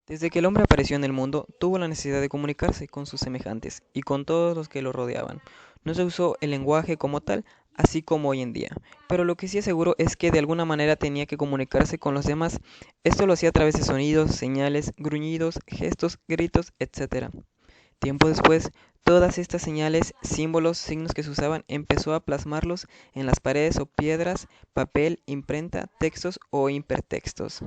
Desde que el hombre apareció en el mundo, tuvo la necesidad de comunicarse con sus semejantes y con todos los que lo rodeaban. No se usó el lenguaje como tal, así como hoy en día, pero lo que sí es seguro es que de alguna manera tenía que comunicarse con los demás. Esto lo hacía a través de sonidos, señales, gruñidos, gestos, gritos, etc. Tiempo después, todas estas señales, símbolos, signos que se usaban, empezó a plasmarlos en las paredes o piedras, papel, imprenta, textos o hipertextos.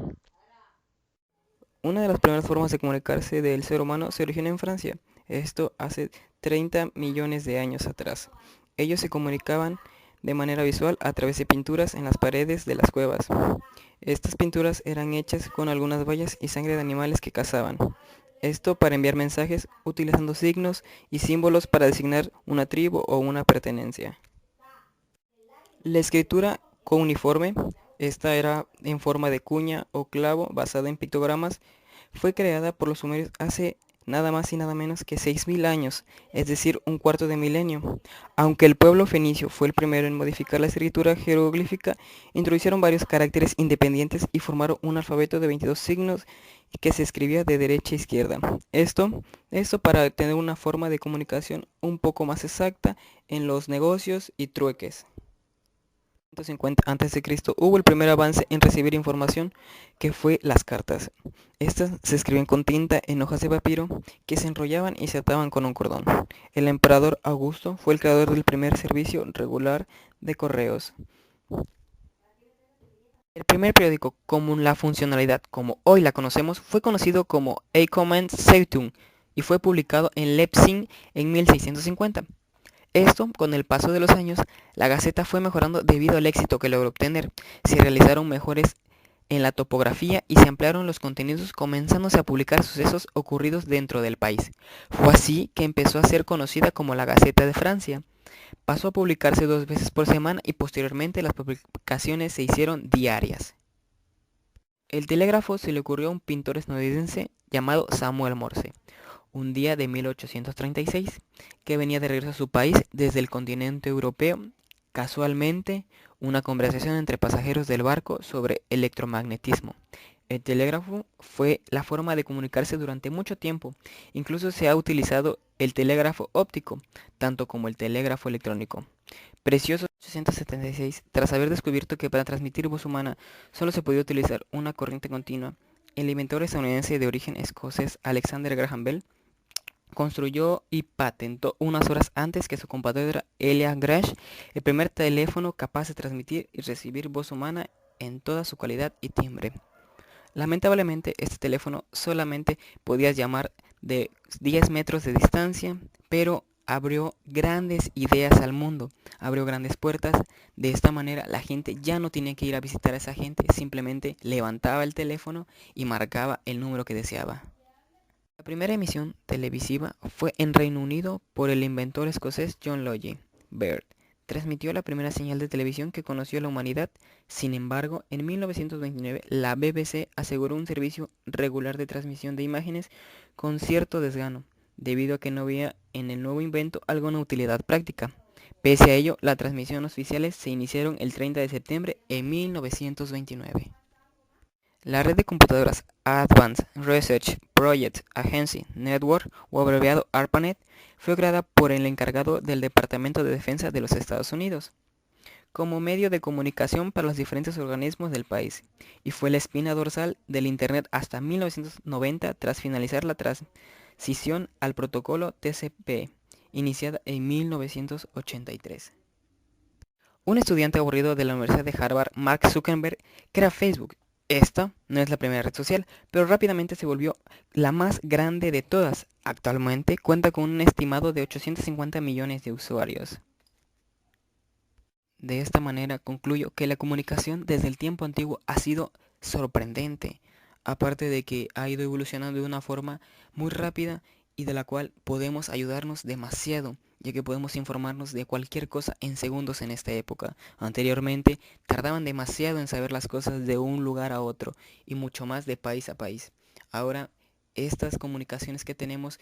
Una de las primeras formas de comunicarse del ser humano se originó en Francia, esto hace 30 millones de años atrás. Ellos se comunicaban de manera visual a través de pinturas en las paredes de las cuevas. Estas pinturas eran hechas con algunas bayas y sangre de animales que cazaban. Esto para enviar mensajes utilizando signos y símbolos para designar una tribu o una pertenencia. La escritura cuneiforme, esta era en forma de cuña o clavo basada en pictogramas, fue creada por los sumerios hace nada más y nada menos que 6000 años, es decir, un cuarto de milenio. Aunque el pueblo fenicio fue el primero en modificar la escritura jeroglífica, introdujeron varios caracteres independientes y formaron un alfabeto de 22 signos que se escribía de derecha a izquierda. Esto para tener una forma de comunicación un poco más exacta en los negocios y trueques. 150 a.C. hubo el primer avance en recibir información, que fue las cartas. Estas se escribían con tinta en hojas de papiro que se enrollaban y se ataban con un cordón. El emperador Augusto fue el creador del primer servicio regular de correos. El primer periódico con la funcionalidad como hoy la conocemos fue conocido como Allgemeine Zeitung y fue publicado en Leipzig en 1650. Esto, con el paso de los años, la Gaceta fue mejorando debido al éxito que logró obtener. Se realizaron mejores en la topografía y se ampliaron los contenidos, comenzándose a publicar sucesos ocurridos dentro del país. Fue así que empezó a ser conocida como la Gaceta de Francia. Pasó a publicarse 2 veces por semana y posteriormente las publicaciones se hicieron diarias. El telégrafo se le ocurrió a un pintor estadounidense llamado Samuel Morse un día de 1836, que venía de regreso a su país desde el continente europeo. Casualmente, una conversación entre pasajeros del barco sobre electromagnetismo. El telégrafo fue la forma de comunicarse durante mucho tiempo. Incluso se ha utilizado el telégrafo óptico, tanto como el telégrafo electrónico. Precioso 1876, tras haber descubierto que para transmitir voz humana solo se podía utilizar una corriente continua, el inventor estadounidense de origen escocés Alexander Graham Bell construyó y patentó unas horas antes que su compatriota Elia Grash el primer teléfono capaz de transmitir y recibir voz humana en toda su calidad y timbre. Lamentablemente, este teléfono solamente podías llamar de 10 metros de distancia, pero abrió grandes ideas al mundo, abrió grandes puertas. De esta manera la gente ya no tenía que ir a visitar a esa gente, simplemente levantaba el teléfono y marcaba el número que deseaba. La primera emisión televisiva fue en Reino Unido por el inventor escocés John Logie Baird. Transmitió la primera señal de televisión que conoció la humanidad. Sin embargo, en 1929 la BBC aseguró un servicio regular de transmisión de imágenes con cierto desgano, debido a que no había en el nuevo invento alguna utilidad práctica. Pese a ello, las transmisiones oficiales se iniciaron el 30 de septiembre de 1929. La red de computadoras Advanced Research Project Agency Network, o abreviado ARPANET, fue creada por el encargado del Departamento de Defensa de los Estados Unidos, como medio de comunicación para los diferentes organismos del país, y fue la espina dorsal del Internet hasta 1990 tras finalizar la transición al protocolo TCP, iniciada en 1983. Un estudiante aburrido de la Universidad de Harvard, Mark Zuckerberg, crea Facebook. Esta no es la primera red social, pero rápidamente se volvió la más grande de todas. Actualmente cuenta con un estimado de 850 millones de usuarios. De esta manera concluyo que la comunicación desde el tiempo antiguo ha sido sorprendente, aparte de que ha ido evolucionando de una forma muy rápida y de la cual podemos ayudarnos demasiado, ya que podemos informarnos de cualquier cosa en segundos en esta época. Anteriormente tardaban demasiado en saber las cosas de un lugar a otro y mucho más de país a país. Ahora estas comunicaciones que tenemos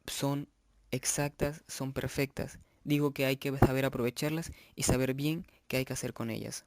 son exactas, son perfectas. Digo que hay que saber aprovecharlas y saber bien qué hay que hacer con ellas.